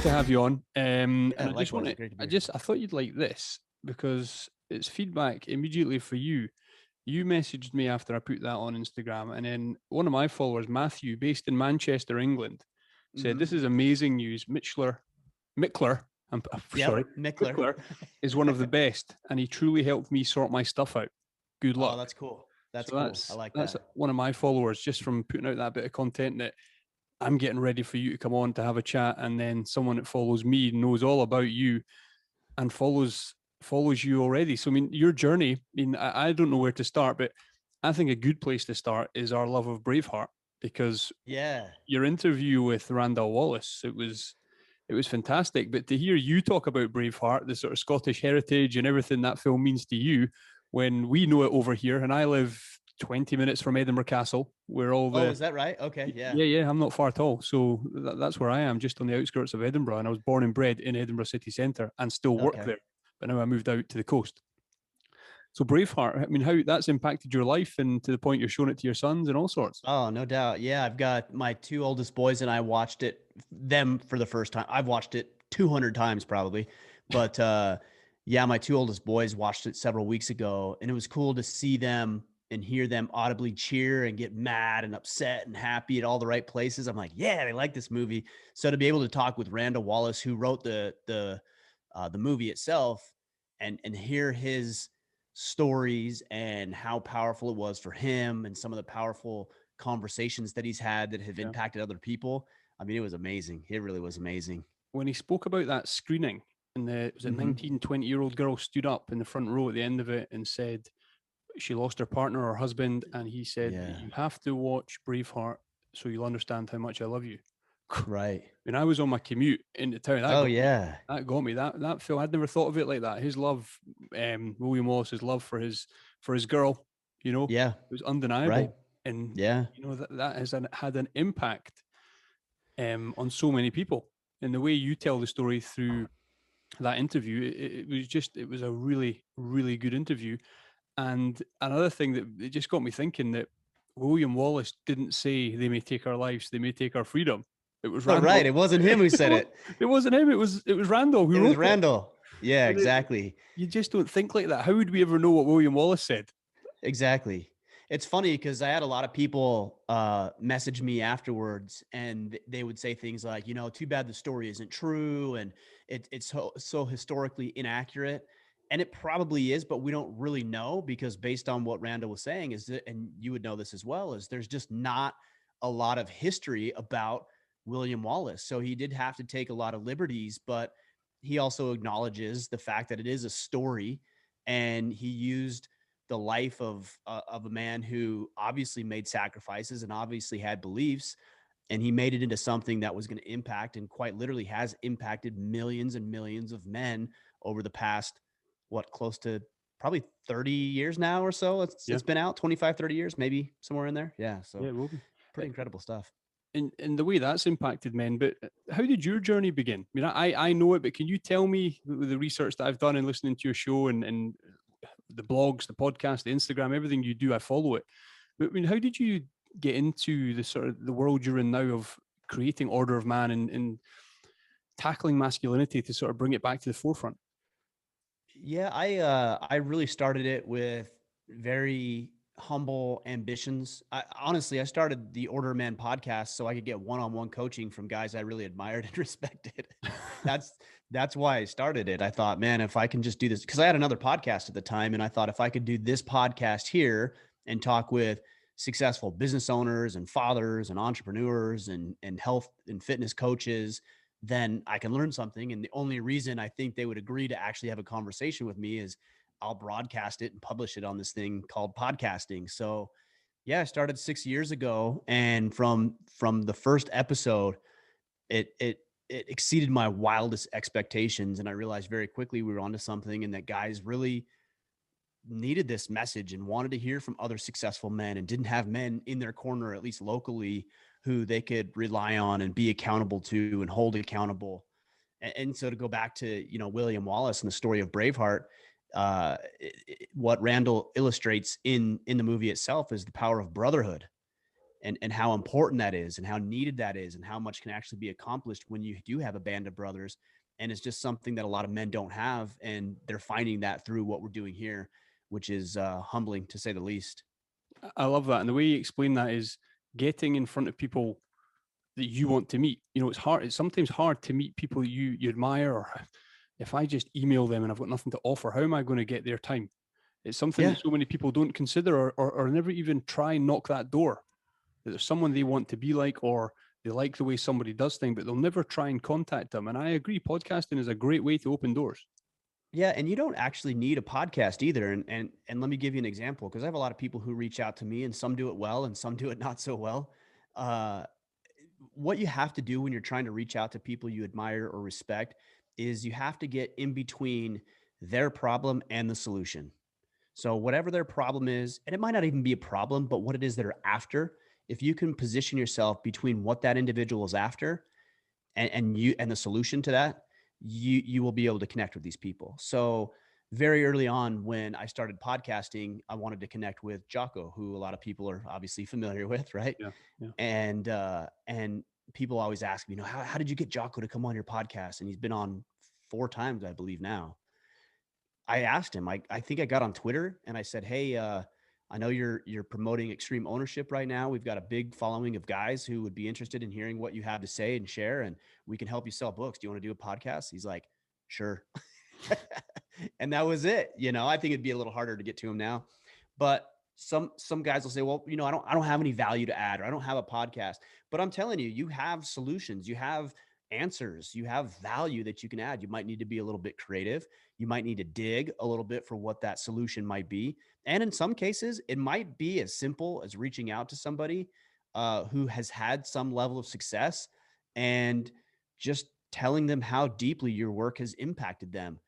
great to have you on. And Yeah, I just want likewise. to, Great to be here. I thought you'd like this because it's feedback immediately for you. You messaged me after I put that on Instagram, and then one of my followers, Matthew, based in Manchester, England, said, Hmm. "This is amazing news. Michler, I'm sorry, Yep, Michler. Michler is one of the best, and he truly helped me sort my stuff out. Good Oh, luck." that's cool. That's So cool. I like that's that. one of my followers just from putting out that bit of content that I'm getting ready for you to come on to have a chat, and then someone that follows me knows all about you and follows you already. So I mean, your journey. I mean, I don't know where to start, but I think a good place to start is our love of Braveheart, because Yeah. your interview with Randall Wallace, it was fantastic. But to hear you talk about Braveheart, the sort of Scottish heritage and everything that film means to you, when we know it over here, and I live 20 minutes from Edinburgh Castle, where all Oh, the is that right? Okay. Yeah. yeah, I'm not far at all. So that's where I am, just on the outskirts of Edinburgh. And I was born and bred in Edinburgh city centre and still work Okay. there. But now I moved out to the coast. So Braveheart, I mean, how that's impacted your life and to the point you're showing it to your sons and all sorts. Oh, no doubt. Yeah, I've got my two oldest boys and I watched them for the first time. I've watched it 200 times probably. But yeah, my two oldest boys watched it several weeks ago, and it was cool to see them and hear them audibly cheer and get mad and upset and happy at all the right places. I'm like, yeah, they like this movie. So to be able to talk with Randall Wallace, who wrote the movie itself, and hear his stories and how powerful it was for him and some of the powerful conversations that he's had that have Yeah. impacted other people. I mean, it was amazing. It really was amazing. When he spoke about that screening, and was a Mm-hmm. 19, 20-year-old girl stood up in the front row at the end of it and said she lost her partner or husband, and he said, Yeah. "You have to watch Braveheart so you'll understand how much I love you." Right. When I was on my commute into town, that Oh got me. yeah. That got me. That film, I'd never thought of it like that. His love, William Wallace's love for his girl, Yeah. it was Right. undeniable, and Yeah. that has had an impact on so many people. And the way you tell the story through that interview, it was a really really good interview. And another thing that it just got me thinking that William Wallace didn't say they may take our lives, they may take our freedom. It was Oh, Randall. right. It wasn't him who said it. It wasn't him. It was Randall who It was wrote it. Randall. Yeah, And exactly. you just don't think like that. How would we ever know what William Wallace said? Exactly. It's funny because I had a lot of people message me afterwards, and they would say things like, too bad the story isn't true, and it's so historically inaccurate. And it probably is, but we don't really know, because based on what Randall was saying is that, and you would know this as well, is there's just not a lot of history about William Wallace. So he did have to take a lot of liberties, but he also acknowledges the fact that it is a story, and he used the life of a man who obviously made sacrifices and obviously had beliefs, and he made it into something that was going to impact, and quite literally has impacted millions and millions of men over the past, close to probably 30 years now or so. Yeah, It's been out 25, 30 years, maybe somewhere in there. Yeah. yeah, So it will be. pretty incredible stuff. And the way that's impacted men. But how did your journey begin? I mean, I know it, but can you tell me, with the research that I've done and listening to your show and the blogs, the podcast, the Instagram, everything you do, I follow it. But I mean, how did you get into the sort of the world you're in now of creating Order of Man and tackling masculinity to sort of bring it back to the forefront? Yeah, I really started it with very humble ambitions. Honestly, I started the Order Man podcast so I could get one-on-one coaching from guys I really admired and respected. That's that's why I started it. I thought, man, if I can just do this, because I had another podcast at the time, and I thought if I could do this podcast here and talk with successful business owners and fathers and entrepreneurs and health and fitness coaches, then I can learn something. And the only reason I think they would agree to actually have a conversation with me is I'll broadcast it and publish it on this thing called podcasting. So yeah, I started 6 years ago, and from the first episode, it exceeded my wildest expectations. And I realized very quickly we were onto something, and that guys really needed this message and wanted to hear from other successful men, and didn't have men in their corner, at least locally, who they could rely on and be accountable to and hold accountable. And so to go back to, William Wallace and the story of Braveheart, what Randall illustrates in the movie itself is the power of brotherhood. and how important that is and how needed that is and how much can actually be accomplished when you do have a band of brothers. And it's just something that a lot of men don't have. And they're finding that through what we're doing here, which is humbling to say the least. I love that. And the way you explain that is getting in front of people that you want to meet. You know, it's hard. It's sometimes hard to meet people that you admire, or if I just email them and I've got nothing to offer, how am I going to get their time? It's something Yeah. that so many people don't consider, or never even try and knock that door. That there's someone they want to be like, or they like the way somebody does things, but they'll never try and contact them. And I agree, podcasting is a great way to open doors. Yeah, and you don't actually need a podcast either. And let me give you an example, because I have a lot of people who reach out to me, and some do it well and some do it not so well. Uh, what you have to do when you're trying to reach out to people you admire or respect is you have to get in between their problem and the solution. So whatever their problem is, and it might not even be a problem, but what it is they're after, if you can position yourself between what that individual is after and you and the solution to that, you will be able to connect with these people. So very early on when I started podcasting, I wanted to connect with Jocko, who a lot of people are obviously familiar with, right? Yeah, yeah. And people always ask me, how did you get Jocko to come on your podcast? And he's been on 4 times, I believe now. I asked him, I think I got on Twitter and I said, hey, I know you're promoting extreme ownership right now. We've got a big following of guys who would be interested in hearing what you have to say and share, and we can help you sell books. Do you want to do a podcast? He's like, sure. And that was it. I think it'd be a little harder to get to him now, but some guys will say, well, I don't have any value to add, or I don't have a podcast. But I'm telling you, you have solutions, you have answers, you have value that you can add. You might need to be a little bit creative. You might need to dig a little bit for what that solution might be. And in some cases, it might be as simple as reaching out to somebody who has had some level of success and just telling them how deeply your work has impacted them.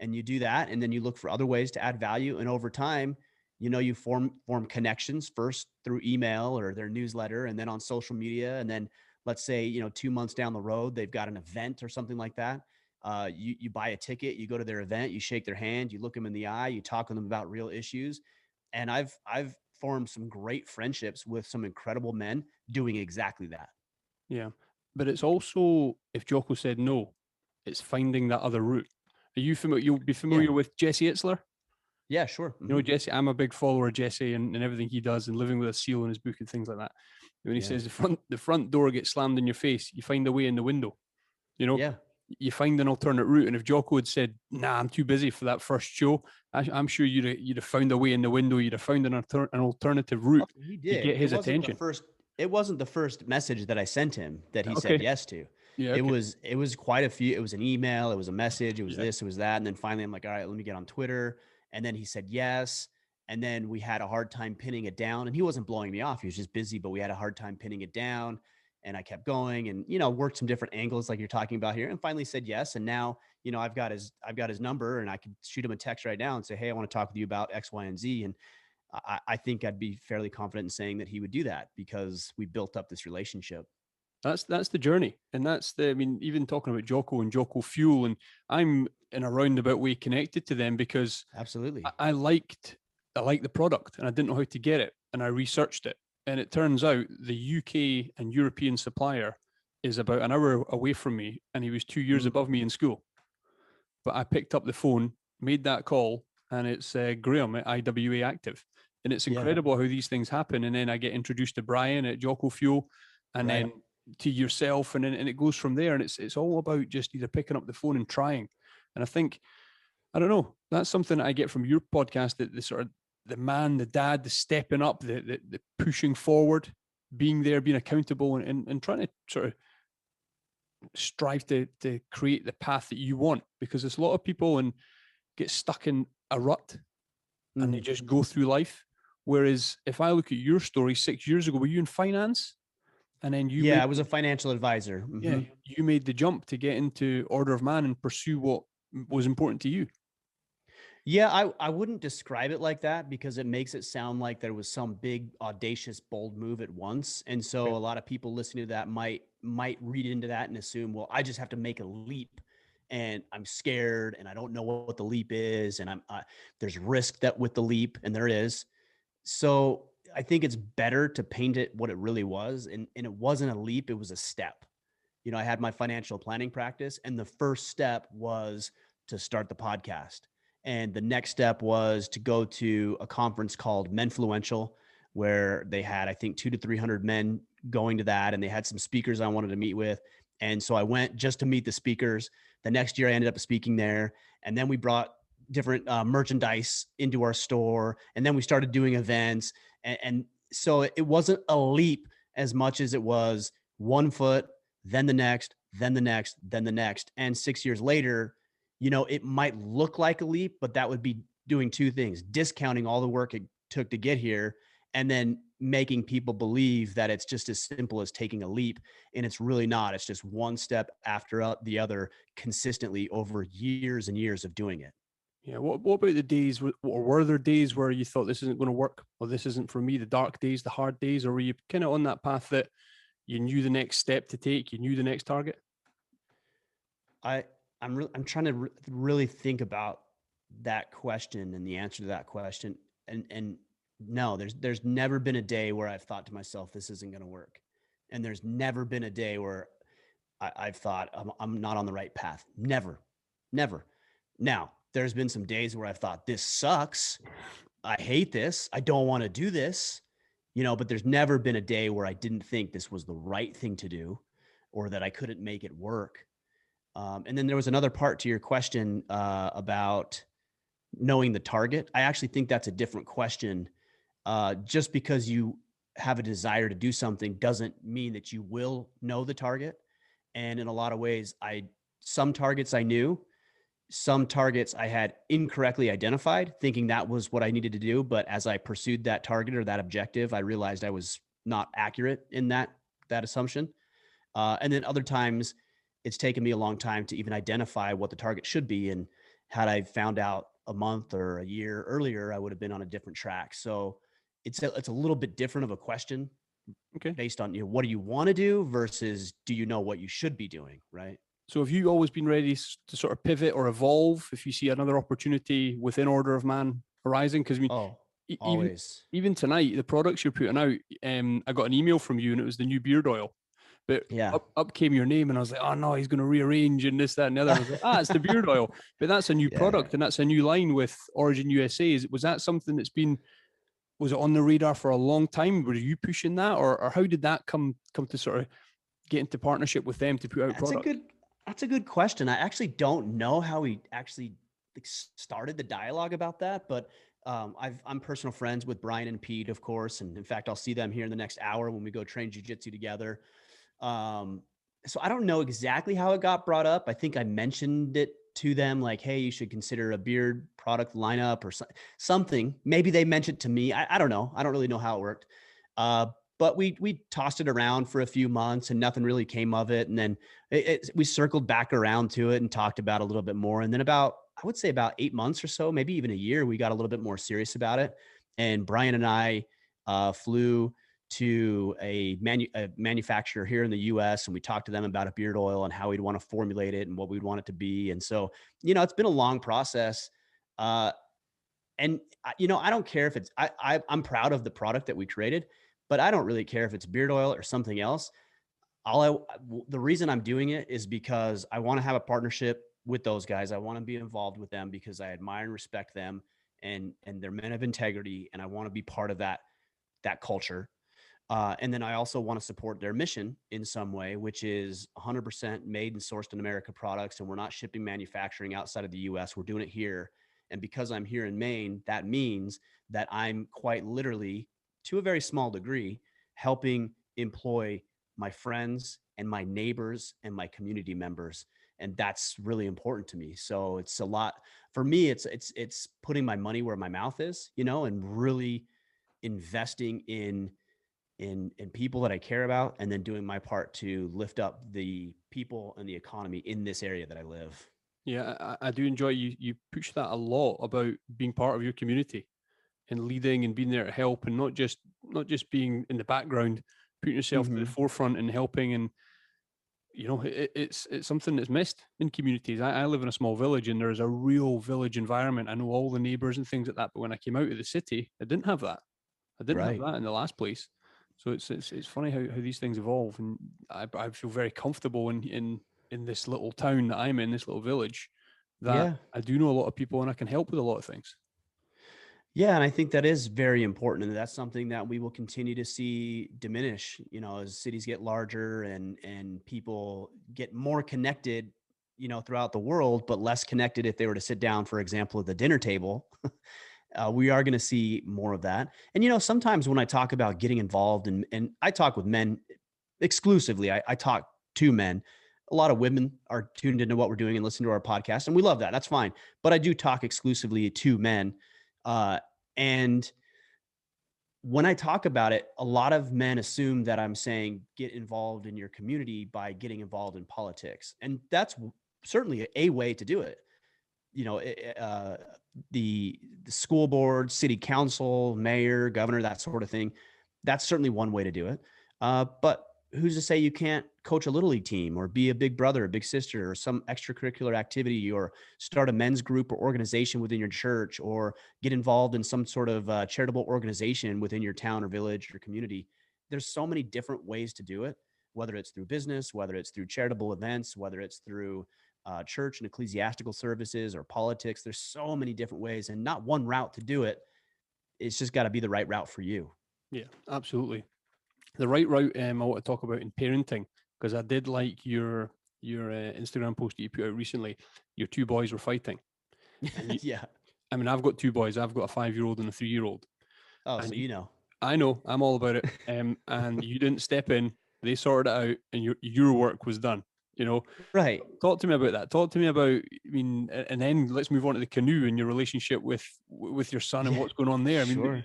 And you do that, and then you look for other ways to add value. And over time, you form connections first through email or their newsletter, and then on social media. And then let's say, 2 months down the road, they've got an event or something like that. You buy a ticket, you go to their event, you shake their hand, you look them in the eye, you talk to them about real issues. And I've formed some great friendships with some incredible men doing exactly that. Yeah. But it's also, if Jocko said no, it's finding that other route. Are you familiar? You'll be Yeah. familiar with Jesse Itzler? Yeah, sure. You know, Jesse, I'm a big follower of Jesse and everything he does, and living with a seal in his book and things like that. When he says the front door gets slammed in your face, you find a way in the window. Yeah. You find an alternate route. And if Jocko had said, "Nah, I'm too busy for that first show," I'm sure you'd have found a way in the window. You'd have found an alternative route He to did. get his attention. It wasn't the first message that I sent him that he said Okay. yes to. Yeah. It Okay. was quite a few. It was an email, it was a message, it was Yeah. this, it was that. And then finally I'm like, all right, let me get on Twitter. And then he said yes. And then we had a hard time pinning it down. And he wasn't blowing me off. He was just busy, but we had a hard time pinning it down. And I kept going and, worked some different angles like you're talking about here, and finally said yes. And now, I've got his number, and I could shoot him a text right now and say, hey, I want to talk with you about X, Y, and Z. And I think I'd be fairly confident in saying that he would do that because we built up this relationship. That's the journey, and I mean, even talking about Jocko and Jocko Fuel, and I'm in a roundabout way connected to them because Absolutely. I liked the product, and I didn't know how to get it, and I researched it, and it turns out the UK and European supplier is about an hour away from me, and he was 2 years above me in school. But I picked up the phone, made that call, and it's Graham at IWA Active. And it's incredible how these things happen. And then I get introduced to Brian at Jocko Fuel, and then to yourself, and it goes from there. And it's all about just either picking up the phone and trying. And I think, I don't know, that's something that I get from your podcast, that the sort of the man, the dad, the stepping up, the pushing forward, being there, being accountable, and trying to sort of strive to create the path that you want, because there's a lot of people and get stuck in a rut and they just go through life. Whereas if I look at your story 6 years ago, were you in finance? And then I was a financial advisor. Yeah, you made the jump to get into Order of Man and pursue what was important to you. Yeah, I wouldn't describe it like that because it makes it sound like there was some big, audacious, bold move at once. And so a lot of people listening to that might read into that and assume, well, I just have to make a leap and I'm scared and I don't know what the leap is. And there's risk that with the leap, and there is. So I think it's better to paint it what it really was. And it wasn't a leap, it was a step. You know, I had my financial planning practice, and the first step was to start the podcast. And the next step was to go to a conference called Menfluential, where they had, I think, 200 to 300 men going to that. And they had some speakers I wanted to meet with. And so I went just to meet the speakers. The next year I ended up speaking there. And then we brought different merchandise into our store. And then we started doing events. And so it wasn't a leap as much as it was one foot, then the next, then the next, then the next. And 6 years later, you know, it might look like a leap, but that would be doing two things: discounting all the work it took to get here, and then making people believe that it's just as simple as taking a leap. And it's really not. It's just one step after the other, consistently over years and years of doing it. Yeah. What about the days, or were there days where you thought this isn't going to work, or this isn't for me, the dark days, the hard days, or were you kind of on that path that you knew the next step to take, you knew the next target? I'm trying to really think about that question and the answer to that question. And no, there's never been a day where I've thought to myself, this isn't going to work. And there's never been a day where I've thought I'm not on the right path. Never. Now, there's been some days where I've thought, this sucks. I hate this. I don't want to do this, you know, but there's never been a day where I didn't think this was the right thing to do, or that I couldn't make it work. And then there was another part to your question about knowing the target. I actually think that's a different question. Just because you have a desire to do something doesn't mean that you will know the target. And in a lot of ways, some targets I knew, some targets I had incorrectly identified, thinking that was what I needed to do. But as I pursued that target or that objective, I realized I was not accurate in that assumption. And then other times, it's taken me a long time to even identify what the target should be. And had I found out a month or a year earlier, I would have been on a different track. So it's a little bit different of a question. Okay. Based on, you know, what do you want to do versus do you know what you should be doing, right? So have you always been ready to sort of pivot or evolve if you see another opportunity within Order of Man arising? Because I mean, Oh, even always. even tonight, the products you're putting out, I got an email from you, and it was the new beard oil. But Yeah. up came your name, and I was like, oh no, he's going to rearrange and this, that, and the other. And I was like, it's the beard oil. But that's a new Yeah. product, and that's a new line with Origin USA. Was that something that's been, was it on the radar for a long time? Were you pushing that, or how did that come to sort of get into partnership with them to put out products? That's a good question. I actually don't know how we actually started the dialogue about that, but I'm personal friends with Brian and Pete, of course. And in fact, I'll see them here in the next hour when we go train jujitsu together. So I don't know exactly how it got brought up. I think I mentioned it to them, like, hey, you should consider a beard product lineup or something. Maybe they mentioned to me. I don't know. I don't really know how it worked. But we tossed it around for a few months and nothing really came of it. And then we circled back around to it and talked about it a little bit more. And then I would say about 8 months or so, maybe even a year, we got a little bit more serious about it. And Brian and I flew to a manufacturer here in the US, and we talked to them about a beard oil and how we'd want to formulate it and what we'd want it to be. And so, you know, it's been a long process. And you know, I don't care if it's, I'm proud of the product that we created, but I don't really care if it's beard oil or something else. The reason I'm doing it is because I want to have a partnership with those guys. I want to be involved with them because I admire and respect them, and they're men of integrity. And I want to be part of that culture. And then I also want to support their mission in some way, which is 100% made and sourced in America products. And we're not shipping manufacturing outside of the US. We're doing it here. And because I'm here in Maine, that means that I'm quite literally, to a very small degree, helping employ my friends and my neighbors and my community members. And that's really important to me. So it's a lot for me. It's putting my money where my mouth is, you know, and really investing in people that I care about, and then doing my part to lift up the people and the economy in this area that I live. Yeah, I do enjoy you push that a lot about being part of your community and leading and being there to help, and not just being in the background, putting yourself to the forefront and helping. And you know, it's something that's missed in communities. I live in a small village, and there's a real village environment. I know all the neighbors and things like that, but when I came out of the city, I didn't have that. I didn't have Right. that in the last place. So it's funny how these things evolve, and I feel very comfortable in this little town that I'm in, this little village, that Yeah. I do know a lot of people and I can help with a lot of things. Yeah, and I think that is very important, and that's something that we will continue to see diminish, as cities get larger and people get more connected, throughout the world, but less connected if they were to sit down, for example, at the dinner table. We are going to see more of that. And sometimes when I talk about getting involved, and I talk with men exclusively, I talk to men. A lot of women are tuned into what we're doing and listen to our podcast, and we love that. That's fine. But I do talk exclusively to men. And when I talk about it, a lot of men assume that I'm saying get involved in your community by getting involved in politics. And that's certainly a way to do it. You know, the school board, city council, mayor, governor, that sort of thing. That's certainly one way to do it. But who's to say you can't coach a little league team or be a big brother, a big sister, or some extracurricular activity, or start a men's group or organization within your church, or get involved in some sort of charitable organization within your town or village or community. There's so many different ways to do it, whether it's through business, whether it's through charitable events, whether it's through church and ecclesiastical services or politics. There's so many different ways and not one route to do it. It's just got to be the right route for you. Yeah, absolutely. The right route I want to talk about in parenting, because I did like your Instagram post that you put out recently. Your two boys were fighting. And Yeah. I mean, I've got two boys. I've got a 5-year-old and a 3-year-old. Oh, And so I know, I'm all about it. And you didn't step in. They sorted it out, and your work was done. You know, Right. talk to me about that. Talk to me about. I mean, and then let's move on to the canoe and your relationship with your son and Yeah. what's going on there. I mean, Sure.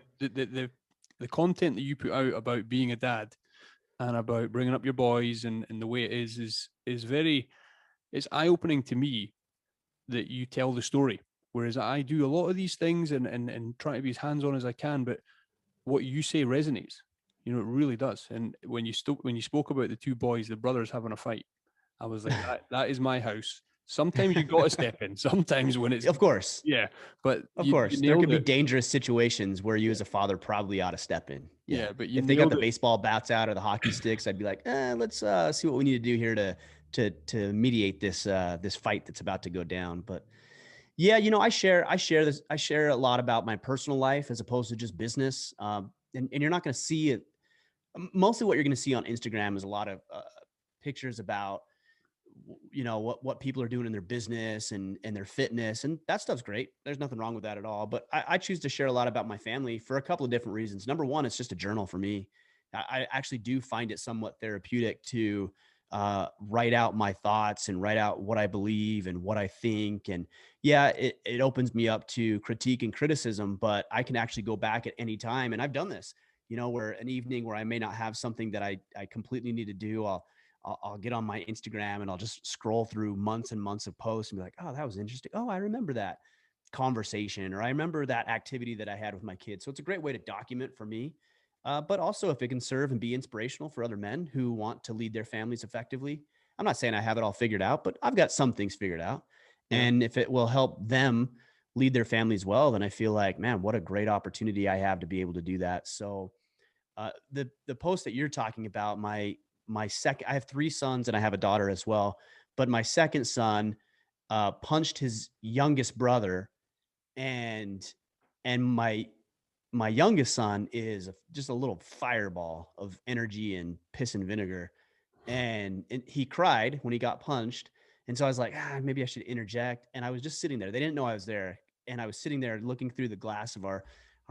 the content that you put out about being a dad and about bringing up your boys and the way it is very, it's eye opening to me that you tell the story. Whereas I do a lot of these things and try to be as hands on as I can, but what you say resonates. You know, it really does. And when you spoke about the two boys, the brothers having a fight, I was like, that is my house. Sometimes you got to step in. Sometimes when it's Of course. yeah, but Of you course. There nailed could be it. dangerous situations where you Yeah, as a father probably ought to step in. Yeah. yeah, but you If they got nailed the it. baseball bats out or the hockey sticks, I'd be like, let's see what we need to do here to mediate this fight that's about to go down. But yeah, I share a lot about my personal life as opposed to just business. And you're not going to see it. Mostly what you're going to see on Instagram is a lot of pictures about what people are doing in their business and their fitness, and that stuff's great. There's nothing wrong with that at all. But I choose to share a lot about my family for a couple of different reasons. Number one, it's just a journal for me. I actually do find it somewhat therapeutic to write out my thoughts and write out what I believe and what I think. And yeah, it opens me up to critique and criticism, but I can actually go back at any time. And I've done this, where an evening where I may not have something that I completely need to do, I'll get on my Instagram and I'll just scroll through months and months of posts and be like, oh, that was interesting. Oh, I remember that conversation, or I remember that activity that I had with my kids. So it's a great way to document for me. But also, if it can serve and be inspirational for other men who want to lead their families effectively. I'm not saying I have it all figured out, but I've got some things figured out. Yeah. And if it will help them lead their families well, then I feel like, man, what a great opportunity I have to be able to do that. So the post that you're talking about, my second, I have 3 sons and I have a daughter as well, but my second son punched his youngest brother, and my youngest son is just a little fireball of energy and piss and vinegar, and he cried when he got punched. And so I was like, maybe I should interject. And I was just sitting there. They didn't know I was there, and I was sitting there looking through the glass of our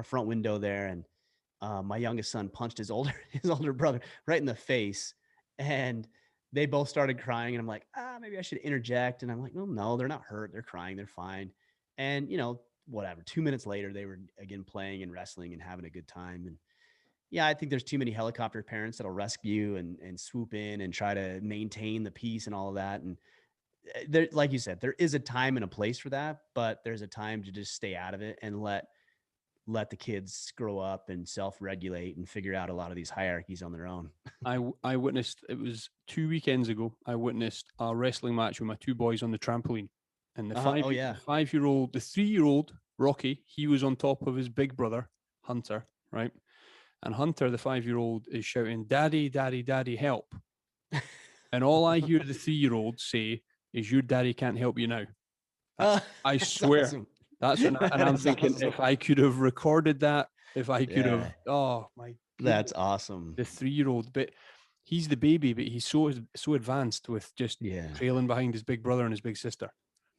front window there, and my youngest son punched his older his older brother right in the face, and they both started crying. And I'm like, maybe I should interject. And I'm like, well, no, they're not hurt. They're crying. They're fine. And whatever. 2 minutes later, they were again playing and wrestling and having a good time. And yeah, I think there's too many helicopter parents that'll rescue and swoop in and try to maintain the peace and all of that. And there, like you said, there is a time and a place for that, but there's a time to just stay out of it and let the kids grow up and self-regulate and figure out a lot of these hierarchies on their own. I witnessed, it was 2 weekends ago, I witnessed a wrestling match with my two boys on the trampoline. And Oh the yeah. 5-year-old, the 3-year-old Rocky, he was on top of his big brother Hunter, right? and Hunter, the 5-year-old, is shouting, "Daddy, daddy, daddy, help." And all I hear the 3-year-old say is, "Your daddy can't help you now." That's, I That's swear. awesome. And That I'm is thinking, awesome. if I could have recorded that, if I could have, Yeah, oh my that's goodness, awesome. the 3-year-old. But he's the baby, but he's so advanced with just Yeah. trailing behind his big brother and his big sister.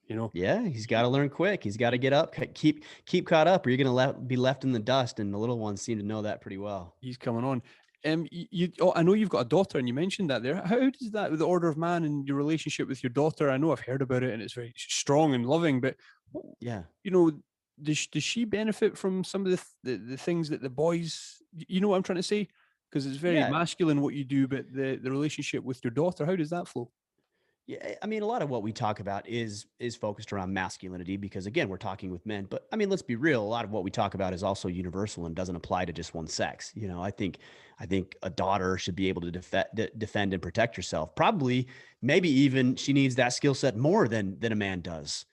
You know, Yeah, he's got to learn quick. He's got to get up, keep caught up, or you're going to be left in the dust. And the little ones seem to know that pretty well. he's coming on. I know you've got a daughter, and you mentioned that there. How does that with the Order of Man and your relationship with your daughter? I know I've heard about it, and it's very strong and loving. But Yeah. you know, does she benefit from some of the things that the boys? You know what I'm trying to say? Because it's very Yeah. masculine what you do, but the relationship with your daughter, how does that flow? Yeah, I mean, a lot of what we talk about is focused around masculinity because again, we're talking with men. But I mean, let's be real. A lot of what we talk about is also universal and doesn't apply to just one sex. You know, I think a daughter should be able to defend and protect herself. Probably, maybe even she needs that skill set more than a man does.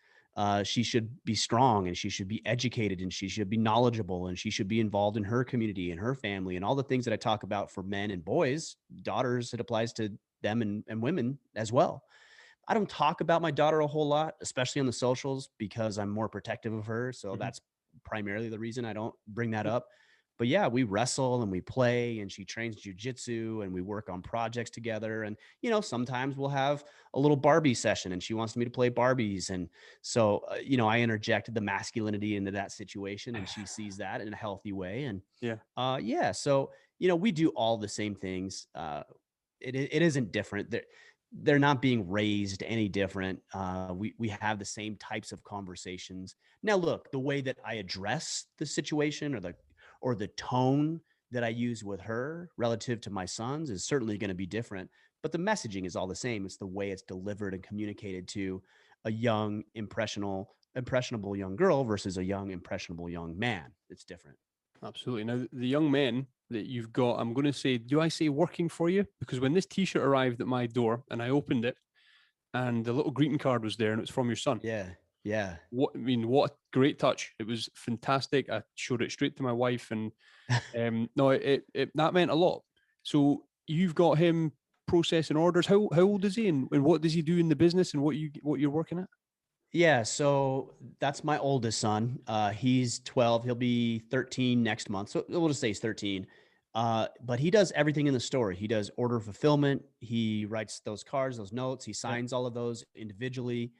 She should be strong and she should be educated and she should be knowledgeable and she should be involved in her community and her family and all the things that I talk about for men and boys. Daughters, it applies to them and women as well. I don't talk about my daughter a whole lot, especially on the socials, because I'm more protective of her. So Mhm. that's primarily the reason I don't bring that up. But yeah, we wrestle and we play, and she trains jujitsu, and we work on projects together. And sometimes we'll have a little Barbie session, and she wants me to play Barbies. And so, I interjected the masculinity into that situation, and she sees that in a healthy way. And Yeah, yeah, so we do all the same things. It isn't different. They're not being raised any different. We have the same types of conversations. Now, look, the way that I address the situation or the tone that I use with her relative to my sons is certainly going to be different. But the messaging is all the same. It's the way it's delivered and communicated to a young, impressionable young girl versus a young, impressionable young man. It's different. absolutely. Now, the young men that you've got, I'm going to say, do I say working for you? Because when this T-shirt arrived at my door and I opened it, and the little greeting card was there, and it was from your son. Yeah. Yeah. What a great touch! It was fantastic. I showed it straight to my wife, and no, that meant a lot. So you've got him processing orders. How old is he, and what does he do in the business, and what you're working at? Yeah, so that's my oldest son. He's 12. He'll be 13 next month. So we'll just say he's 13. But he does everything in the store. He does order fulfillment. He writes those cards, those notes. He Yeah, signs all of those individually.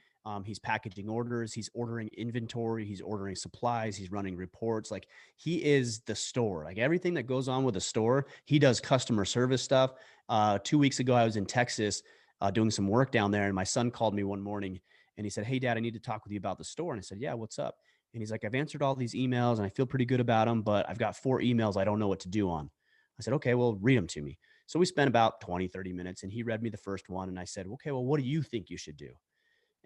He's packaging orders. He's ordering inventory. He's ordering supplies. He's running reports. Like he is the store. Like everything that goes on with a store, he does customer service stuff. 2 weeks ago, I was in Texas doing some work down there, and my son called me one morning and he said, "Hey, Dad, I need to talk with you about the store." And I said, "Yeah, what's up?" And he's like, "I've answered all these emails and I feel pretty good about them, but I've got 4 emails I don't know what to do on." I said, "Okay, well, read them to me." So we spent about 20, 30 minutes and he read me the first one. And I said, "Okay, well, what do you think you should do?"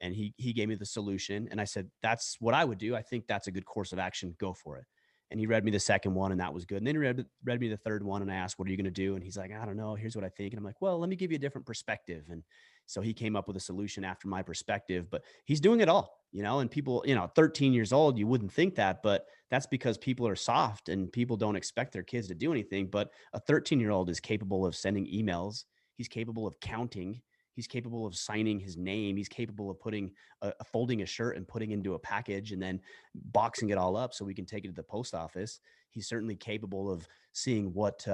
And he gave me the solution. And I said, "That's what I would do. I think that's a good course of action. Go for it." And he read me the second one and that was good. And then he read me the third one and I asked, "What are you going to do?" And he's like, "I don't know. Here's what I think." And I'm like, "Well, let me give you a different perspective." And so he came up with a solution after my perspective, but he's doing it all, and people, 13 years old, you wouldn't think that, but that's because people are soft and people don't expect their kids to do anything. But a 13-year-old is capable of sending emails. He's capable of counting. He's capable of signing his name. He's capable of folding a shirt and putting into a package and then boxing it all up so we can take it to the post office. He's certainly capable of seeing what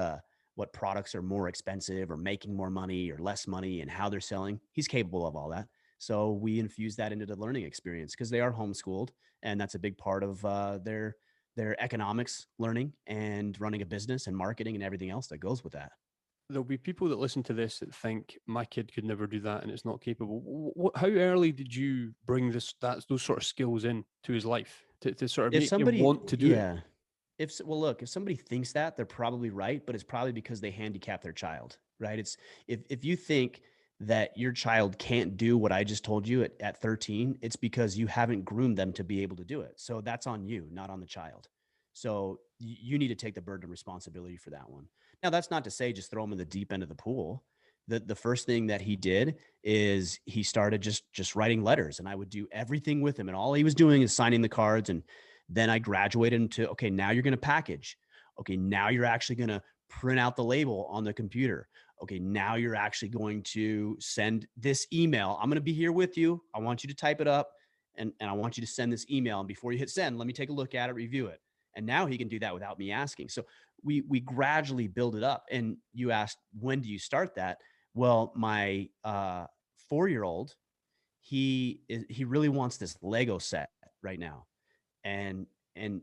products are more expensive or making more money or less money and how they're selling. He's capable of all that. So we infuse that into the learning experience because they are homeschooled, and that's a big part of their economics learning and running a business and marketing and everything else that goes with that. There'll be people that listen to this that think my kid could never do that and it's not capable. How early did you bring those sort of skills in to his life to sort of If make him somebody, want to do it? yeah, if somebody thinks that, they're probably right, but it's probably because they handicap their child, right? It's if you think that your child can't do what I just told you at 13, it's because you haven't groomed them to be able to do it. So that's on you, not on the child. So you need to take the burden of responsibility for that one. Now, that's not to say just throw him in the deep end of the pool. The first thing that he did is he started just writing letters, and I would do everything with him, and all he was doing is signing the cards. And then I graduated into, okay, now you're going to package. Okay, now you're actually going to print out the label on the computer. Okay, now you're actually going to send this email. I'm going to be here with you. I want you to type it up, and I want you to send this email. And before you hit send, let me take a look at it, review it. And now he can do that without me asking. So we gradually build it up. And you asked, when do you start that? Well, my 4-year-old, he really wants this Lego set right now. And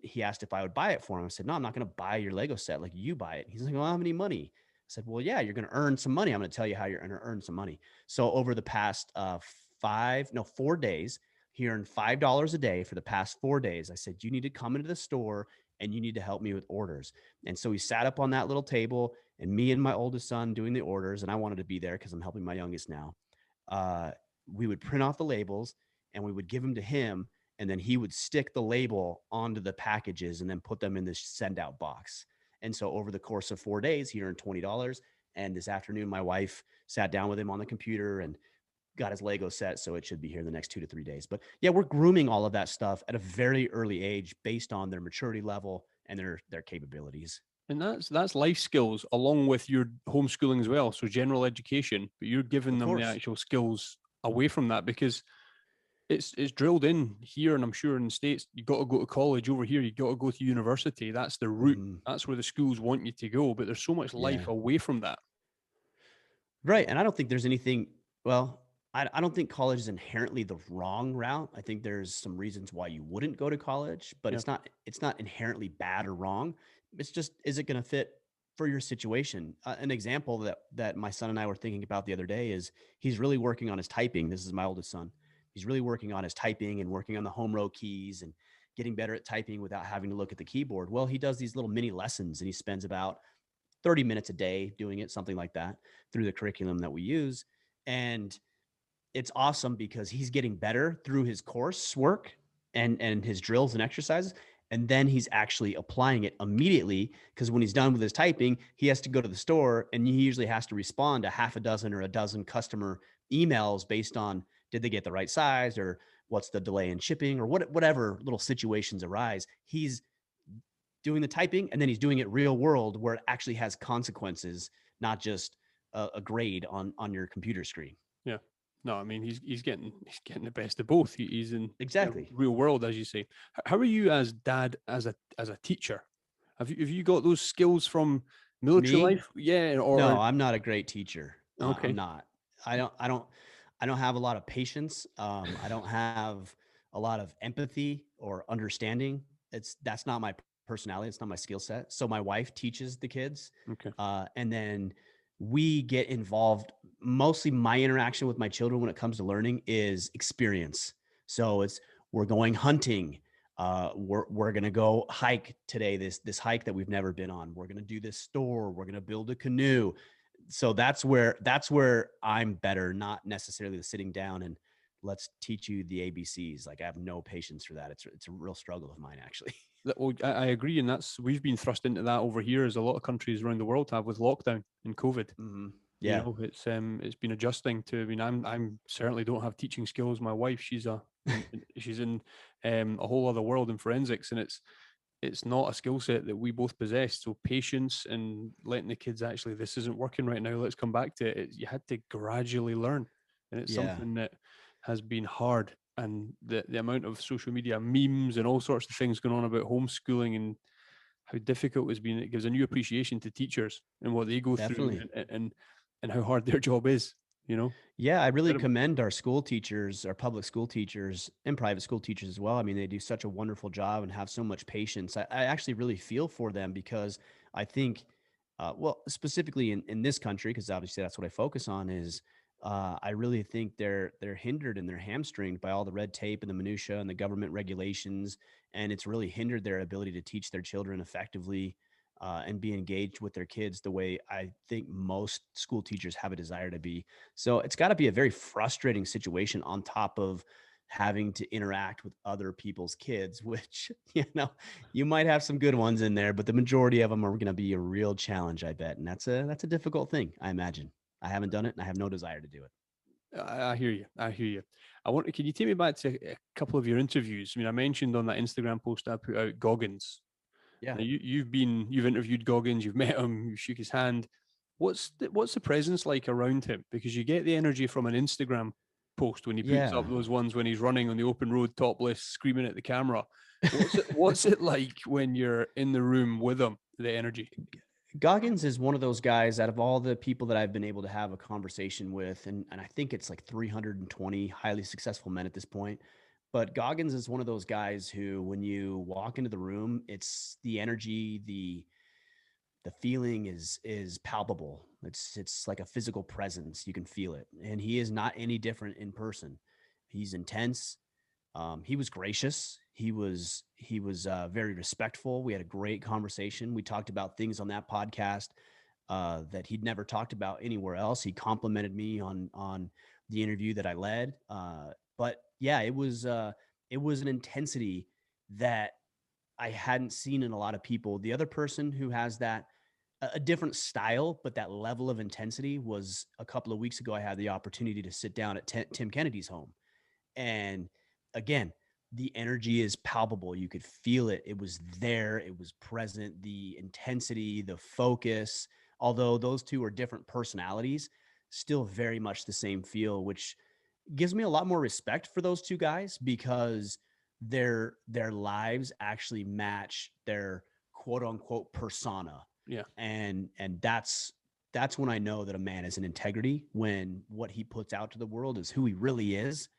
he asked if I would buy it for him. I said, no, I'm not going to buy your Lego set. Like, you buy it. He's like, well, I don't have any money. I said, well, yeah, you're going to earn some money. I'm going to tell you how you're going to earn some money. So over the past 4 days, he earned $5 a day for the past 4 days. I said, you need to come into the store and you need to help me with orders. And so he sat up on that little table, and me and my oldest son doing the orders. And I wanted to be there because I'm helping my youngest now. We would print off the labels and we would give them to him. And then he would stick the label onto the packages and then put them in this send out box. And so over the course of 4 days, he earned $20. And this afternoon, my wife sat down with him on the computer and got his Lego set. So it should be here in the next 2 to 3 days. But yeah, we're grooming all of that stuff at a very early age based on their maturity level and their capabilities. And that's life skills along with your homeschooling as well. So general education, but you're giving Of them the course. actual skills away from that, because it's drilled in here, and I'm sure in the States, you got to go to college. Over here, you got to go to university. That's the route. Mm-hmm. That's where the schools want you to go. But there's so much life Yeah. away from that. Right. And I don't think there's anything, well, I don't think college is inherently the wrong route. I think there's some reasons why you wouldn't go to college, but Yeah. it's not inherently bad or wrong. It's just, is it going to fit for your situation? An example that my son and I were thinking about the other day is he's really working on his typing. This is my oldest son. He's really working on his typing and working on the home row keys and getting better at typing without having to look at the keyboard. Well, he does these little mini lessons, and he spends about 30 minutes a day doing it, something like that, through the curriculum that we use. And it's awesome because he's getting better through his coursework and his drills and exercises. And then he's actually applying it immediately, because when he's done with his typing, he has to go to the store, and he usually has to respond to half a dozen or a dozen customer emails based on, did they get the right size, or what's the delay in shipping, or whatever little situations arise. He's doing the typing, and then he's doing it real world where it actually has consequences, not just a grade on your computer screen. Yeah. No, I mean, he's getting the best of both. He's in Exactly. the real world, as you say. How are you as dad, as a teacher? Have you got those skills from military Me? life? Yeah. No, Or I'm not a great teacher. I'm okay. not. I don't have a lot of patience. I don't have a lot of empathy or understanding. That's not my personality. It's not my skill set. So my wife teaches the kids, Okay. and then we get involved. Mostly my interaction with my children when it comes to learning is experience. So we're going hunting. We're gonna go hike today. This hike that we've never been on. We're gonna do this store. We're gonna build a canoe. So that's where I'm better. Not necessarily the sitting down and let's teach you the ABCs. Like, I have no patience for that. It's a real struggle of mine, actually. Well, I agree, and we've been thrust into that over here, as a lot of countries around the world have, with lockdown and COVID. Mm-hmm. You Yeah. know, it's been adjusting to. I mean, I'm certainly don't have teaching skills. My wife, she's in a whole other world in forensics, and it's not a skill set that we both possess. So patience and letting the kids, actually, this isn't working right now, let's come back to it. You had to gradually learn, and it's Yeah. something that has been hard. And the amount of social media memes and all sorts of things going on about homeschooling and how difficult it's been, it gives a new appreciation to teachers and what they go through, Definitely. and how hard their job is, you know. Yeah, I really Incredible. commend our school teachers, our public school teachers, and private school teachers as well. I mean, they do such a wonderful job and have so much patience. I actually really feel for them, because I think, well, specifically in this country, because obviously that's what I focus on, is I really think they're hindered and they're hamstringed by all the red tape and the minutia and the government regulations, and it's really hindered their ability to teach their children effectively, and be engaged with their kids the way I think most school teachers have a desire to be. So it's got to be a very frustrating situation, on top of having to interact with other people's kids, which, you might have some good ones in there, but the majority of them are going to be a real challenge, I bet. And that's a difficult thing, I imagine. I haven't done it, and I have no desire to do it. I hear you. I hear you. Can you take me back to a couple of your interviews? I mean, I mentioned on that Instagram post I put out Goggins. Yeah. Now you've interviewed Goggins, you've met him, you shook his hand. What's the presence like around him? Because you get the energy from an Instagram post when he puts Yeah. up those ones when he's running on the open road topless, screaming at the camera. What's it like when you're in the room with him? The energy. Goggins is one of those guys out of all the people that I've been able to have a conversation with, and I think it's like 320 highly successful men at this point. But Goggins is one of those guys who, when you walk into the room, it's the energy, the feeling is palpable. It's like a physical presence. You can feel it, and he is not any different in person. He's intense. He was gracious. He was very respectful. We had a great conversation. We talked about things on that podcast that he'd never talked about anywhere else. He complimented me on the interview that I led. But yeah, it was an intensity that I hadn't seen in a lot of people. The other person who has that a different style, but that level of intensity was a couple of weeks ago. I had the opportunity to sit down at Tim Kennedy's home. And again, the energy is palpable. You could feel it. It was there. It was present. The intensity, the focus, although those two are different personalities, still very much the same feel, which gives me a lot more respect for those two guys because their lives actually match their quote unquote persona. Yeah. And that's when I know that a man is in integrity, when what he puts out to the world is who he really is.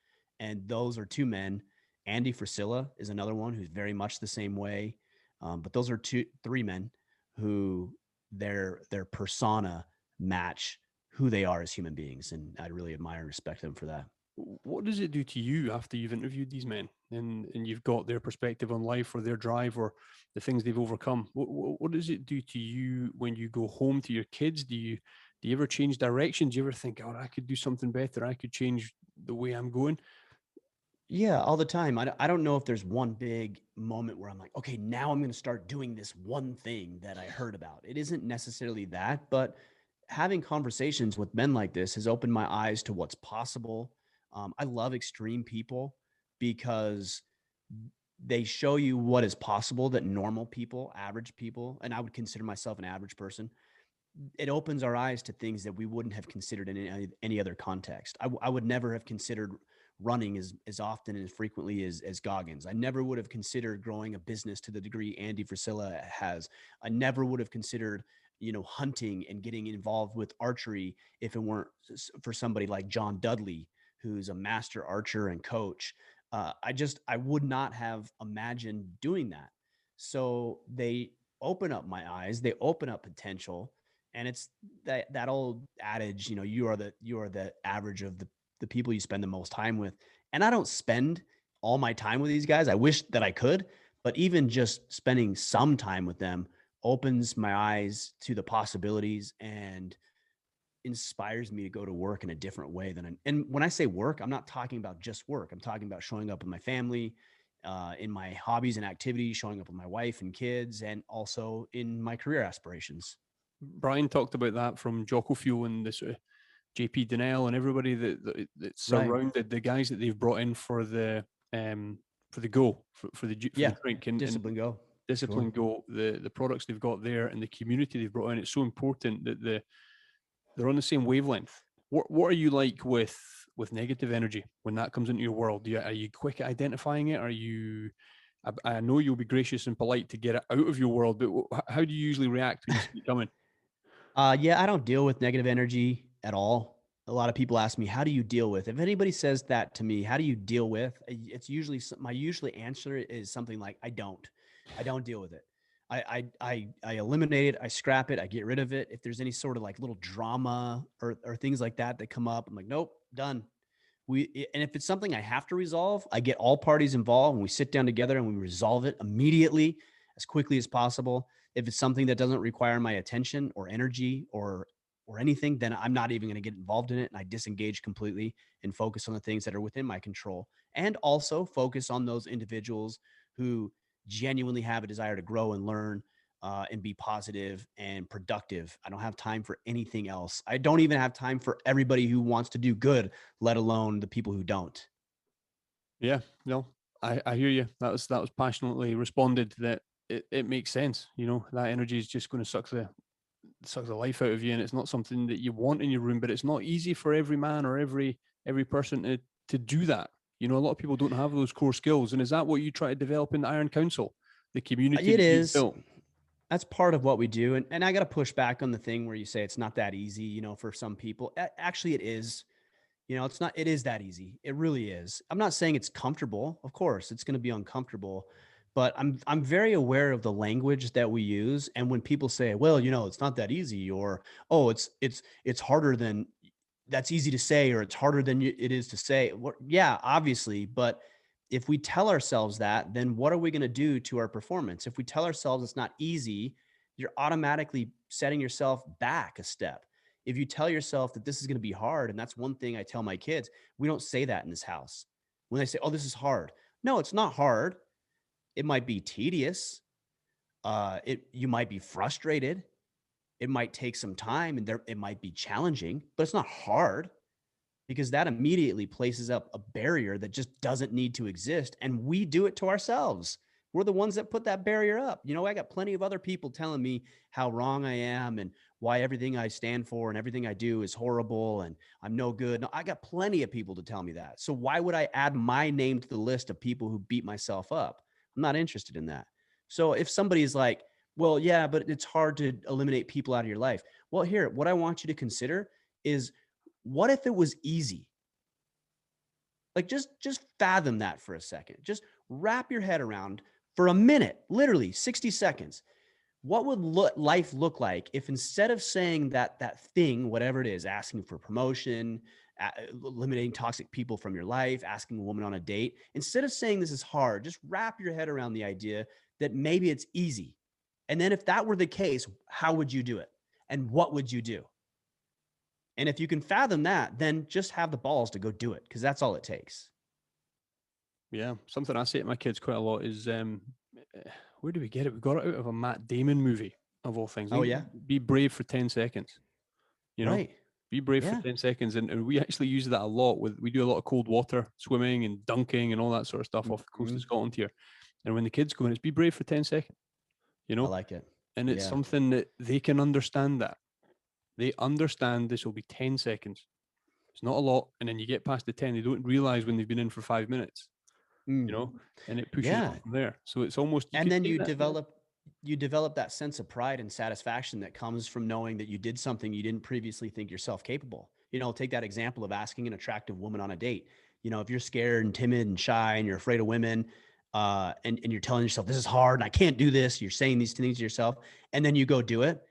And those are two men. Andy Frisilla is another one who's very much the same way. But those are three men who their persona match who they are as human beings. And I really admire and respect them for that. What does it do to you after you've interviewed these men and you've got their perspective on life or their drive or the things they've overcome? What does it do to you when you go home to your kids? Do you ever change direction? Do you ever think, oh, I could do something better? I could change the way I'm going? Yeah, all the time. I don't know if there's one big moment where I'm like, okay, now I'm going to start doing this one thing that I heard about. It isn't necessarily that, but having conversations with men like this has opened my eyes to what's possible. I love extreme people because they show you what is possible that normal people, average people, and I would consider myself an average person, it opens our eyes to things that we wouldn't have considered in any other context. I would never have considered running as often and as frequently as Goggins. I never would have considered growing a business to the degree Andy Frisilla has. I never would have considered, hunting and getting involved with archery if it weren't for somebody like John Dudley, who's a master archer and coach. I would not have imagined doing that. So they open up my eyes. They open up potential. And it's that old adage, you are the average of the people you spend the most time with. And I don't spend all my time with these guys. I wish that I could, but even just spending some time with them opens my eyes to the possibilities and inspires me to go to work in a different way and when I say work, I'm not talking about just work. I'm talking about showing up with my family, in my hobbies and activities, showing up with my wife and kids, and also in my career aspirations. Brian talked about that from Jocko Fuel and the sort of JP Donnell and everybody that Right. surrounded the guys that they've brought in um for the go for Yeah. the drink and Discipline go. Sure. discipline go the products they've got there and the community they've brought in. It's so important that they're on the same wavelength. What are you like with negative energy when that comes into your world? Are you quick at identifying it? I know you'll be gracious and polite to get it out of your world, but how do you usually react when you see it coming? Yeah, I don't deal with negative energy at all. A lot of people ask me, how do you deal with? If anybody says that to me, how do you deal with? It's usually my usually answer is something like, I don't deal with it. I eliminate it. I scrap it. I get rid of it. If there's any sort of like little drama or things like that come up, I'm like, nope, done. And if it's something I have to resolve, I get all parties involved and we sit down together and we resolve it immediately as quickly as possible. If it's something that doesn't require my attention or energy or anything, then I'm not even going to get involved in it. And I disengage completely and focus on the things that are within my control, and also focus on those individuals who genuinely have a desire to grow and learn, and be positive and productive. I don't have time for anything else. I don't even have time for everybody who wants to do good, let alone the people who don't. Yeah, no, I hear you. That was passionately responded. That it makes sense. You know, that energy is just going to suck the life out of you, and it's not something that you want in your room. But it's not easy for every man or every person to do that. You know, a lot of people don't have those core skills. And is that what you try to develop in the Iron Council, the community It that you've is. built? That's part of what we do. And I got to push back on the thing where you say it's not that easy, for some people. Actually, it is. It's not, it is that easy. It really is. I'm not saying it's comfortable. Of course, it's going to be uncomfortable, but I'm very aware of the language that we use. And when people say, well, it's not that easy, or, oh, it's harder than, that's easy to say, or it's harder than it is to say. Well, yeah, obviously. But if we tell ourselves that, then what are we going to do to our performance? If we tell ourselves it's not easy, you're automatically setting yourself back a step. If you tell yourself that this is going to be hard, and that's one thing I tell my kids, we don't say that in this house. When they say, oh, this is hard. No, it's not hard. It might be tedious. You might be frustrated. It might take some time, and it might be challenging, but it's not hard, because that immediately places up a barrier that just doesn't need to exist. And we do it to ourselves. We're the ones that put that barrier up. I got plenty of other people telling me how wrong I am and why everything I stand for and everything I do is horrible and I'm no good. No, I got plenty of people to tell me that. So why would I add my name to the list of people who beat myself up? I'm not interested in that. So if somebody's like, well, yeah, but it's hard to eliminate people out of your life. Well, here, what I want you to consider is, what if it was easy? Like, just fathom that for a second. Just wrap your head around for a minute, literally 60 seconds. What would life look like if, instead of saying that thing, whatever it is, asking for promotion, eliminating toxic people from your life, asking a woman on a date, instead of saying this is hard, just wrap your head around the idea that maybe it's easy. And then if that were the case, how would you do it? And what would you do? And if you can fathom that, then just have the balls to go do it, because that's all it takes. Yeah, something I say to my kids quite a lot is, where do we get it? We got it out of a Matt Damon movie, of all things. Oh, yeah. Be brave for 10 seconds. You know, Right. be brave for Yeah. 10 seconds. And we actually use that a lot. We do a lot of cold water swimming and dunking and all that sort of stuff off the coast of Mhm. Scotland here. And when the kids go in, it's be brave for 10 seconds, you I know, like it. and it's Yeah. something that they can understand that. They understand this will be 10 seconds. It's not a lot. And then you get past the 10, they don't realize when they've been in for 5 minutes, you Mm. know, and it pushes Yeah. on from there. So it's almost, you And could then say you that, yeah. develop that sense of pride and satisfaction that comes from knowing that you did something you didn't previously think yourself capable. Take that example of asking an attractive woman on a date. If you're scared and timid and shy and you're afraid of women, and you're telling yourself this is hard and I can't do this, you're saying these things to yourself, and then you go do it,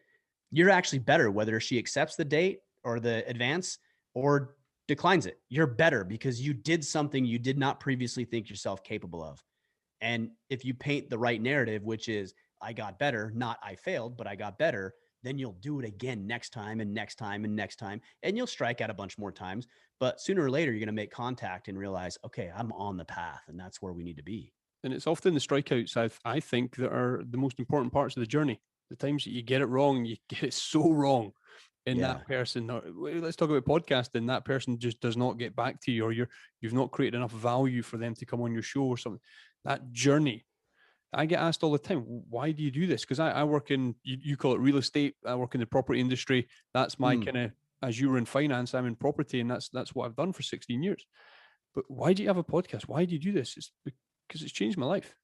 you're actually better whether she accepts the date or the advance or declines it. You're better because you did something you did not previously think yourself capable of. And if you paint the right narrative, which is I got better, not I failed, but I got better, then you'll do it again next time and next time and next time. And you'll strike out a bunch more times. But sooner or later, you're going to make contact and realize, okay, I'm on the path, and that's where we need to be. And it's often the strikeouts, I think, that are the most important parts of the journey. The times that you get it wrong, you get it so wrong. And Yeah. that person, let's talk about podcasting, that person just does not get back to you, or you've not created enough value for them to come on your show or something. That journey, I get asked all the time, why do you do this? Because I work in, you call it real estate, I work in the property industry. That's my kind of, as you were in finance, I'm in property, and that's what I've done for 16 years. But why do you have a podcast? Why do you do this? It's because it's changed my life.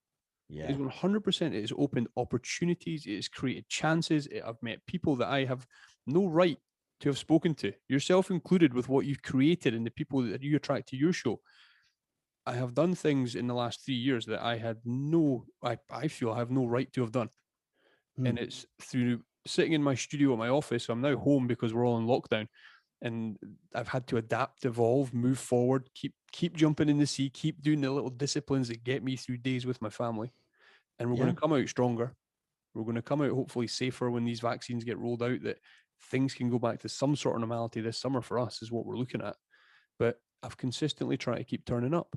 It is Yeah. 100%. It has opened opportunities. It has created chances. I've met people that I have no right to have spoken to, yourself included, with what you've created and the people that you attract to your show. I have done things in the last 3 years that I feel I have no right to have done. And it's through sitting in my studio at my office. I'm now home because we're all in lockdown, and I've had to adapt, evolve, move forward, keep jumping in the sea, keep doing the little disciplines that get me through days with my family. And we're Yeah. going to come out stronger. We're going to come out hopefully safer when these vaccines get rolled out, that things can go back to some sort of normality this summer for us is what we're looking at. But I've consistently tried to keep turning up.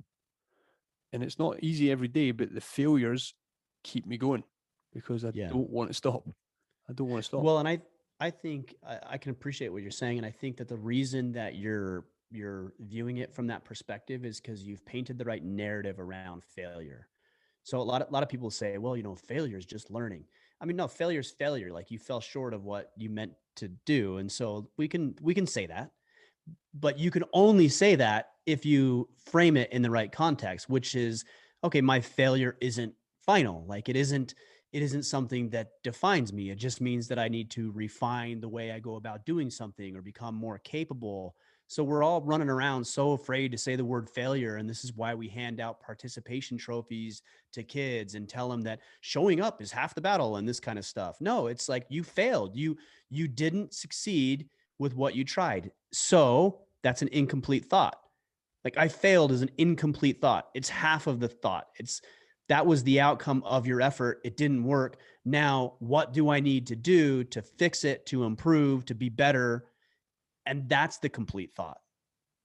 And it's not easy every day, but the failures keep me going because I Yeah. don't want to stop. I don't want to stop. Well, and I think I can appreciate what you're saying, and I think that the reason that you're viewing it from that perspective is because you've painted the right narrative around failure. So a lot of people say, well, failure is just learning. I mean, no, failure is failure. Like you fell short of what you meant to do. And so we can say that, but you can only say that if you frame it in the right context, which is, okay, my failure isn't final. Like it isn't something that defines me. It just means that I need to refine the way I go about doing something or become more capable. So we're all running around so afraid to say the word failure. And this is why we hand out participation trophies to kids and tell them that showing up is half the battle and this kind of stuff. No, it's like you failed. You didn't succeed with what you tried. So that's an incomplete thought. Like I failed is an incomplete thought. It's half of the thought. That was the outcome of your effort. It didn't work. Now, what do I need to do to fix it, to improve, to be better? And that's the complete thought.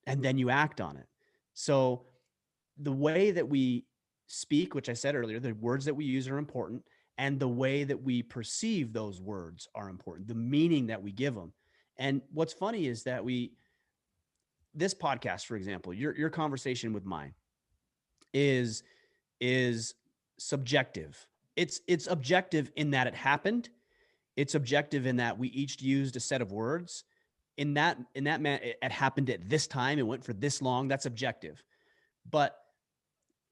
And then you act on it. So the way that we speak, which I said earlier, the words that we use are important, and the way that we perceive those words are important, the meaning that we give them. And what's funny is that this podcast, for example, your conversation with mine is subjective. It's objective in that it happened. It's objective in that we each used a set of words. In that man, it happened at this time. It went for this long. That's objective. But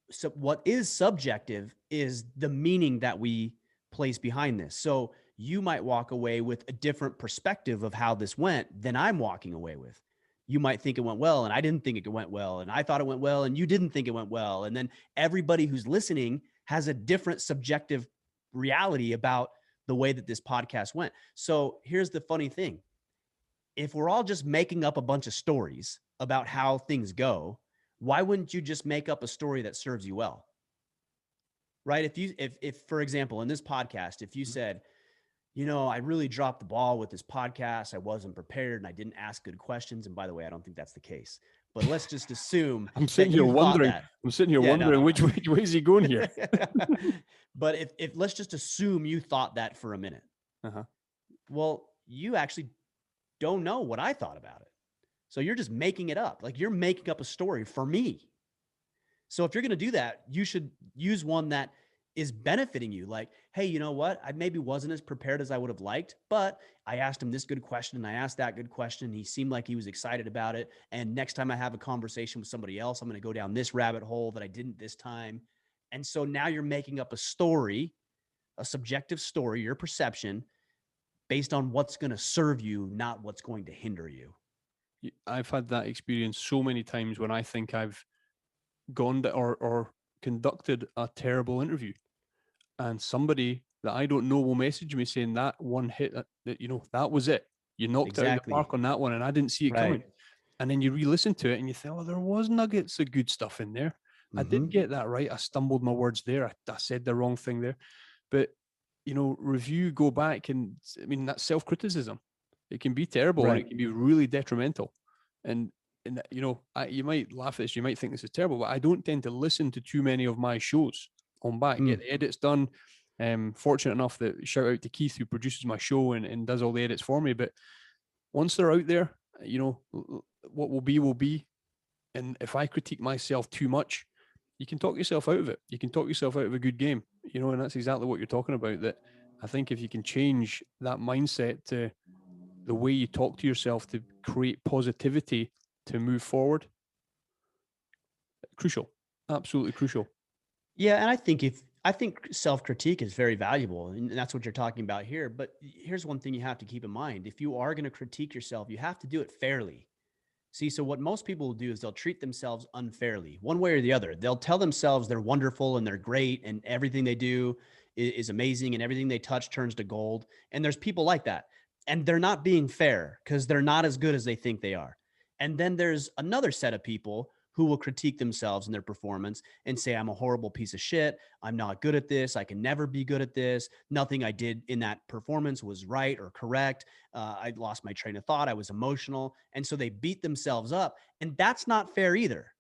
so what is subjective is the meaning that we place behind this. So you might walk away with a different perspective of how this went than I'm walking away with. You might think it went well, and I didn't think it went well, and I thought it went well, and you didn't think it went well. And then everybody who's listening has a different subjective reality about the way that this podcast went. So here's the funny thing. If we're all just making up a bunch of stories about how things go, why wouldn't you just make up a story that serves you well? Right? If for example, in this podcast, if you said, I really dropped the ball with this podcast, I wasn't prepared and I didn't ask good questions. And by the way, I don't think that's the case, but let's just assume I'm sitting here wondering, which way is he going here? But if let's just assume you thought that for a minute. Uh-huh. Well, you actually don't know what I thought about it. So you're just making it up. Like you're making up a story for me. So if you're going to do that, you should use one that is benefiting you. Like, hey, you know what? I maybe wasn't as prepared as I would have liked, but I asked him this good question and I asked that good question. And he seemed like he was excited about it. And next time I have a conversation with somebody else, I'm going to go down this rabbit hole that I didn't this time. And so now you're making up a story, a subjective story, your perception based on what's going to serve you, not what's going to hinder you. I've had that experience so many times when I think I've gone or conducted a terrible interview, and somebody that I don't know will message me saying that one hit that that was it. You knocked it out of the park on that one, and I didn't see it coming. And then you re-listen to it, and you think, oh, there was nuggets of good stuff in there. Mm-hmm. I did get that right. I stumbled my words there. I said the wrong thing there. But review, go back, and I mean that's self-criticism. It can be terrible, and it can be really detrimental. And you might laugh at this, you might think this is terrible, but I don't tend to listen to too many of my shows on back, get the edits done. Fortunate enough that shout out to Keith, who produces my show and does all the edits for me. But once they're out there, what will be. And if I critique myself too much, you can talk yourself out of it. You can talk yourself out of a good game, and that's exactly what you're talking about. That I think if you can change that mindset to the way you talk to yourself to create positivity to move forward, crucial, absolutely crucial. Yeah, and I think self-critique is very valuable, and that's what you're talking about here. But here's one thing you have to keep in mind. If you are going to critique yourself, you have to do it fairly. See, so what most people will do is they'll treat themselves unfairly, one way or the other. They'll tell themselves they're wonderful and they're great and everything they do is amazing and everything they touch turns to gold. And there's people like that. And they're not being fair because they're not as good as they think they are. And then there's another set of people who will critique themselves and their performance and say, I'm a horrible piece of shit. I'm not good at this. I can never be good at this. Nothing I did in that performance was right or correct. I lost my train of thought. I was emotional. And so they beat themselves up. And that's not fair either,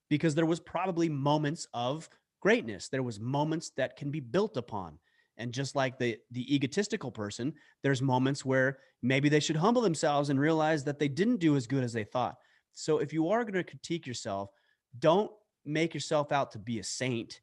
because there was probably moments of greatness. There was moments that can be built upon. And just like the egotistical person, there's moments where maybe they should humble themselves and realize that they didn't do as good as they thought. So if you are going to critique yourself, don't make yourself out to be a saint.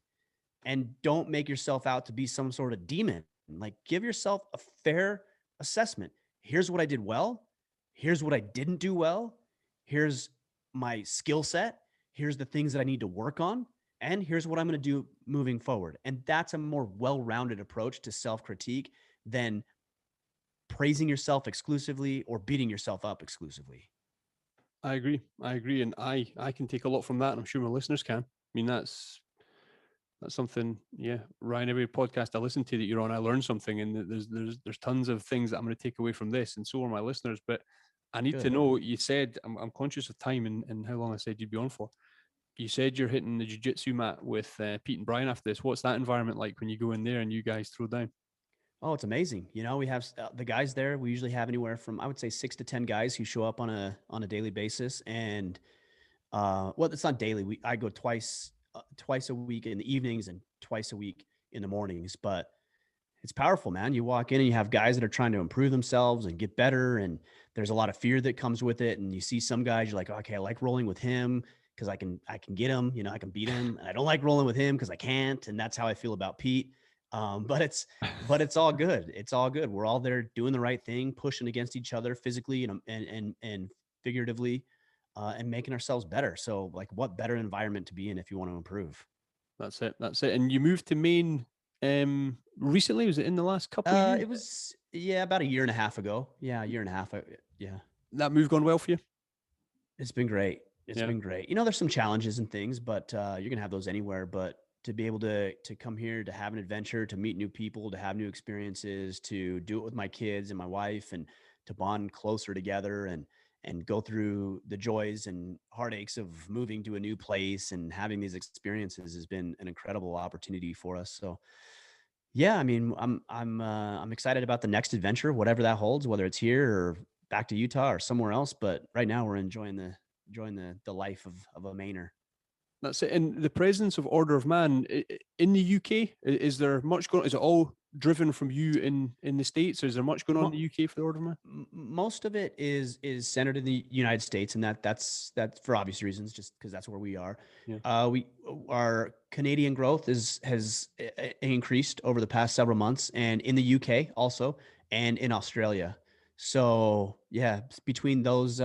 and don't make yourself out to be some sort of demon. Like, give yourself a fair assessment. Here's what I did well. Here's what I didn't do well. Here's my skill set. Here's the things that I need to work on. And here's what I'm going to do moving forward. And that's a more well-rounded approach to self-critique than praising yourself exclusively or beating yourself up exclusively. I agree. And I can take a lot from that, and I'm sure my listeners can. I mean, that's something, yeah, Ryan, every podcast I listen to that you're on, I learn something, and there's tons of things that I'm going to take away from this, and so are my listeners. But I need to know, you said, I'm conscious of time and how long I said you'd be on for. You said you're hitting the jiu-jitsu mat with Pete and Brian after this. What's that environment like when you go in there and you guys throw down? Oh, it's amazing. You know, we have the guys there. We usually have anywhere from, I would say, 6 to 10 guys who show up on a daily basis. And well, it's not daily. I go twice a week in the evenings and twice a week in the mornings. But it's powerful, man. You walk in and you have guys that are trying to improve themselves and get better, and there's a lot of fear that comes with it. And you see some guys, you're like, okay, I like rolling with him because I can get him. You know, I can beat him. And I don't like rolling with him because I can't. And that's how I feel about Pete. But it's all good. It's all good. We're all there doing the right thing, pushing against each other physically and figuratively, and making ourselves better. So, like, what better environment to be in if you want to improve? That's it. And you moved to Maine recently? Was it in the last couple of years? It was, yeah, about a year and a half ago. Yeah, a year and a half. Yeah. That move gone well for you? It's been great. It's been great. You know, there's some challenges and things, but you're gonna have those anywhere. But to be able to come here, to have an adventure, to meet new people, to have new experiences, to do it with my kids and my wife, and to bond closer together, and go through the joys and heartaches of moving to a new place and having these experiences has been an incredible opportunity for us. So yeah, I mean, I'm excited about the next adventure, whatever that holds, whether it's here or back to Utah or somewhere else. But right now, we're enjoying the life of a Mainer. That's it. And the presence of Order of Man in the UK, is there much going? Is it all driven from you in the States? Or is there much going on in the UK for the Order of Man? Most of it is centered in the United States, and that's for obvious reasons, just because that's where we are. Yeah. Our Canadian growth has increased over the past several months, and in the UK also, and in Australia. So yeah, between those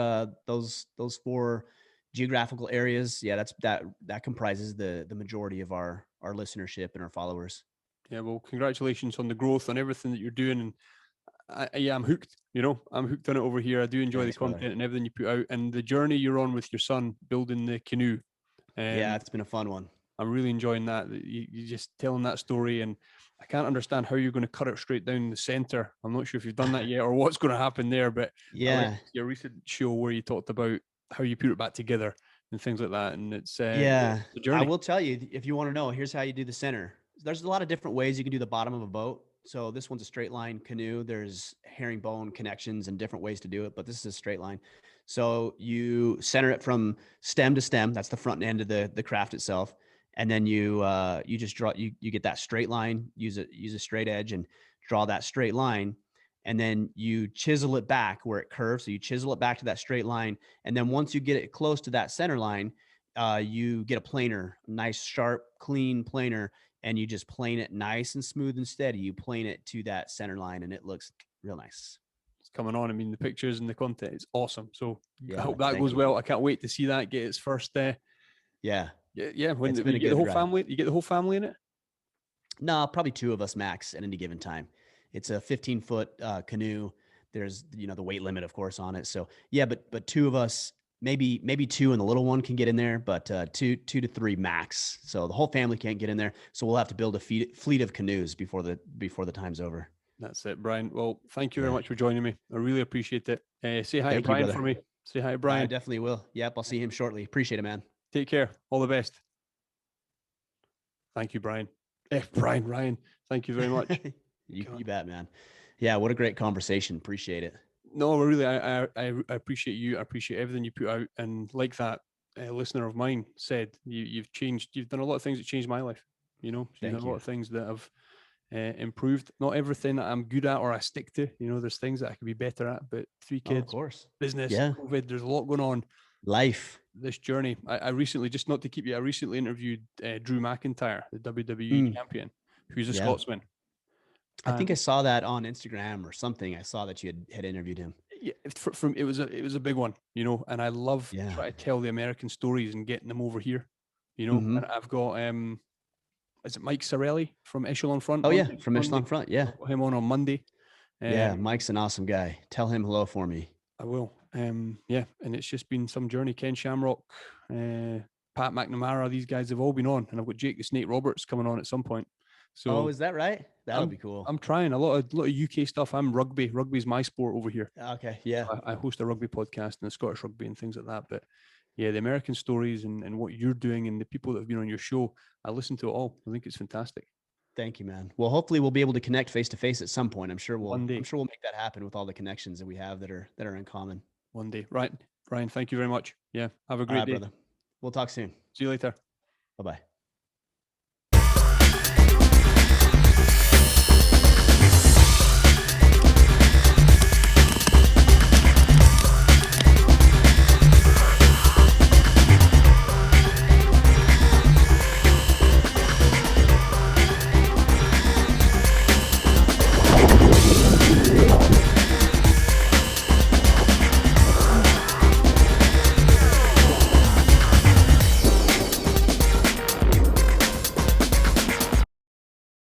four geographical areas, yeah, that comprises the majority of our listenership and our followers. Yeah. Well, congratulations on the growth, on everything that you're doing, and yeah, I'm hooked. You know, I'm hooked on it over here. I do enjoy Thanks, the content brother. and everything you put out, and the journey you're on with your son building the canoe. Yeah, it's been a fun one. I'm really enjoying that. You just telling that story, and I can't understand how you're going to cut it straight down the center. I'm not sure if you've done that yet or what's going to happen there, but I like Yeah. your recent show where you talked about how you put it back together and things like that. And it's Yeah, the I journey. will tell you if you want to know. Here's how you do the center. There's a lot of different ways you can do the bottom of a boat. So this one's a straight line canoe. There's herringbone connections and different ways to do it, but this is a straight line. So you center it from stem to stem. That's the front end of the craft itself, and then you just draw. You get that straight line. Use a straight edge and draw that straight line, and then you chisel it back where it curves. So you chisel it back to that straight line, and then once you get it close to that center line, you get a planer, nice, sharp, clean planer, and you just plane it nice and smooth and steady. You plane it to that center line, and it looks real nice. It's coming on. I mean, the pictures and the content is awesome. So I Yeah, hope that goes you. well. I can't wait to see that get its first. Yeah, Yeah. When it's you been a get the good whole ride. family, you get the whole family in it. No, probably two of us max at any given time. It's a 15-foot canoe. There's the weight limit, of course, on it. So yeah, but two of us, maybe two, and the little one can get in there, but two to three max. So the whole family can't get in there. So we'll have to build a fleet of canoes before the time's over. That's it, Brian. Well, thank you very Yeah. much for joining me. I really appreciate it. Say hi to Thank you, Brian brother. for me. Say hi to I Brian. definitely will. Yep, I'll see him shortly. Appreciate it, man. Take care. All the best. Thank you, Brian. Ryan. Thank you very much. You bet, man. Yeah, what a great conversation. Appreciate it. No, really, I appreciate you. I appreciate everything you put out. And like that listener of mine said, you've changed. You've done a lot of things that changed my life. You know, you've done a lot of things that have improved. Not everything that I'm good at or I stick to. You know, there's things that I could be better at. But 3 Oh, of kids, course. business, Yeah. COVID, there's a lot going on. Life. this journey. I recently, just not to keep you, I recently interviewed Drew McIntyre, the WWE champion, who's a Scotsman. I think I saw that on Instagram or something. I saw that you had interviewed him. Yeah, it was a big one, you know, and I love trying to tell the American stories and getting them over here, you know. And I've got is it Mike Sorelli from Echelon Front? Oh yeah, from Echelon Front. Yeah, I've got him on Monday. Yeah, Mike's an awesome guy. Tell him hello for me. I will. Yeah, and it's just been some journey. Ken Shamrock, Pat McNamara, these guys have all been on, and I've got Jake the Snake Roberts coming on at some point. So, is that right? That'll be cool. I'm trying a lot of UK stuff. I'm rugby. Rugby's my sport over here. Okay, yeah. So I host a rugby podcast and the Scottish rugby and things like that. But yeah, the American stories and what you're doing and the people that have been on your show, I listen to it all. I think it's fantastic. Thank you, man. Well, hopefully we'll be able to connect face to face at some point. I'm sure we'll make that happen with all the connections that we have that are in common. One day. Right. Ryan, thank you very much. Yeah. Have a great day. Brother. We'll talk soon. See you later. Bye-bye.